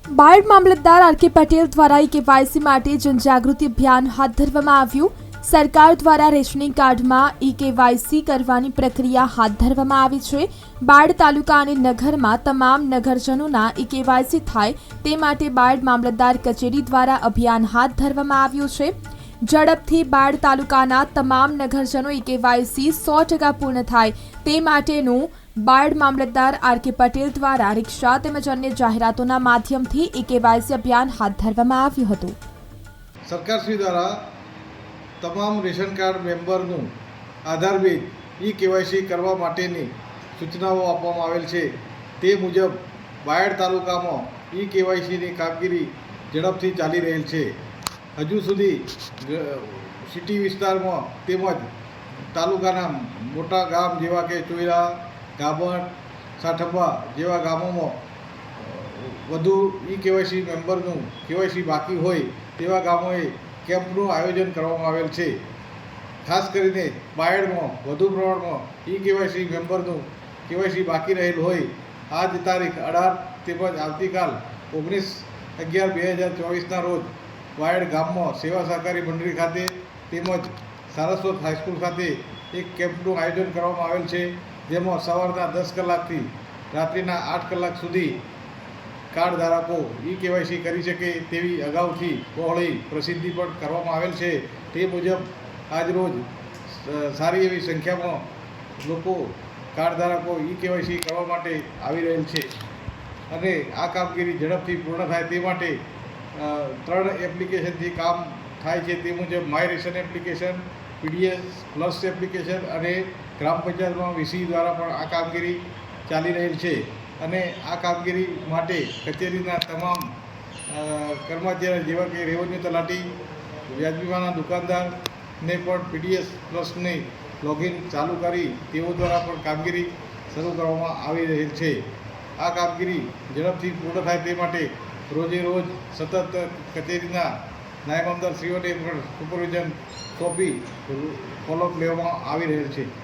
બાયડ મામલતદાર R.K.. Patel દ્વારા ઈ-કેવાયસી માટે જનજાગૃતિ અભિયાન હાથ ધરવામાં આવ્યું. સરકાર દ્વારા રેશનિંગ કાર્ડમાં ઈ-કેવાયસી કરવાની પ્રક્રિયા હાથ ધરવામાં આવી છે. બાયડ તાલુકા અને નગરમાં તમામ નગરજનોના ઈ-કેવાયસી થાય તે માટે બાયડ મામલતદાર કચેરી દ્વારા અભિયાન હાથ ધરવામાં આવ્યું છે. ઝડપથી બાયડ તાલુકાના તમામ નગરજનો ઈ-કેવાયસી 100% પૂર્ણ થાય તે માટેનું બાયડ મામલતદાર આર.કે. પટેલ દ્વારા રિક્ષા તેમજ અન્ય જાહેરાતોના માધ્યમથી ઈ-કેવાયસી અભિયાન હાથ ધરવામાં આવ્યું હતું. સરકારશ્રી દ્વારા તમામ રેશન કાર્ડ મેમ્બરનું આધાર બેઝ ઈ-કેવાયસી કરવા માટેની સૂચનાઓ આપવામાં આવેલ છે. તે મુજબ બાયડ તાલુકામાં ઈ-કેવાયસીની કામગીરી ઝડપથી ચાલી રહેલ છે. હજુ સુધી સિટી વિસ્તારમાં તેમજ તાલુકાના મોટા ગામ જેવા કે ચોઈરા, ગાભણ, સાઠંબા જેવા ગામોમાં વધુ ઈ-કેવાયસી મેમ્બરનું કેવાયસી બાકી હોય તેવા ગામોએ કેમ્પનું આયોજન કરવામાં આવેલ છે. ખાસ કરીને બાયડમાં વધુ પ્રમાણમાં ઈ-કેવાયસી મેમ્બરનું કેવાયસી બાકી રહેલ હોય આજ તારીખ 18 તેમજ આવતીકાલ 19/11/2024ના રોજ બાયડ ગામમાં સેવા સહકારી મંડળી ખાતે તેમજ સારસ્વત હાઈસ્કૂલ ખાતે એક કેમ્પનું આયોજન કરવામાં આવેલ છે. જેમાં સવારના 10 કલાકથી રાત્રિના 8 કલાક સુધી કાર્ડ ધારકો ઈ-કેવાયસી કરી શકે તેવી અગાઉથી બહોળી પ્રસિદ્ધિ પણ કરવામાં આવેલ છે. તે મુજબ આજરોજ સારી એવી સંખ્યામાં લોકો કાર્ડ ધારકો ઈ-કેવાયસી કરવા માટે આવી રહેલ છે અને આ કામગીરી ઝડપથી પૂર્ણ થાય તે માટે 3 એપ્લિકેશનથી કામ થાય છે. તે મુજબ my ration application, PDS plus application અને ગ્રામ પંચાયતમાં વીસી દ્વારા પણ આ કામગીરી ચાલી રહેલ છે અને આ કામગીરી માટે કચેરીના તમામ કર્મચારીઓ જેવા કે રેવન્યુ તલાટી, વ્યાજબીમાના દુકાનદારને પણ પીડીએસ પ્લસની લોગિન ચાલુ કરી તેઓ દ્વારા પણ કામગીરી શરૂ કરવામાં આવી રહેલ છે. આ કામગીરી ઝડપથી પૂર્ણ થાય તે માટે રોજે રોજ સતત કચેરીના નાયબ આમદારશ્રીઓને પણ સુપરવિઝન સોંપી ફોલોઅપ લેવામાં આવી રહેલ છે.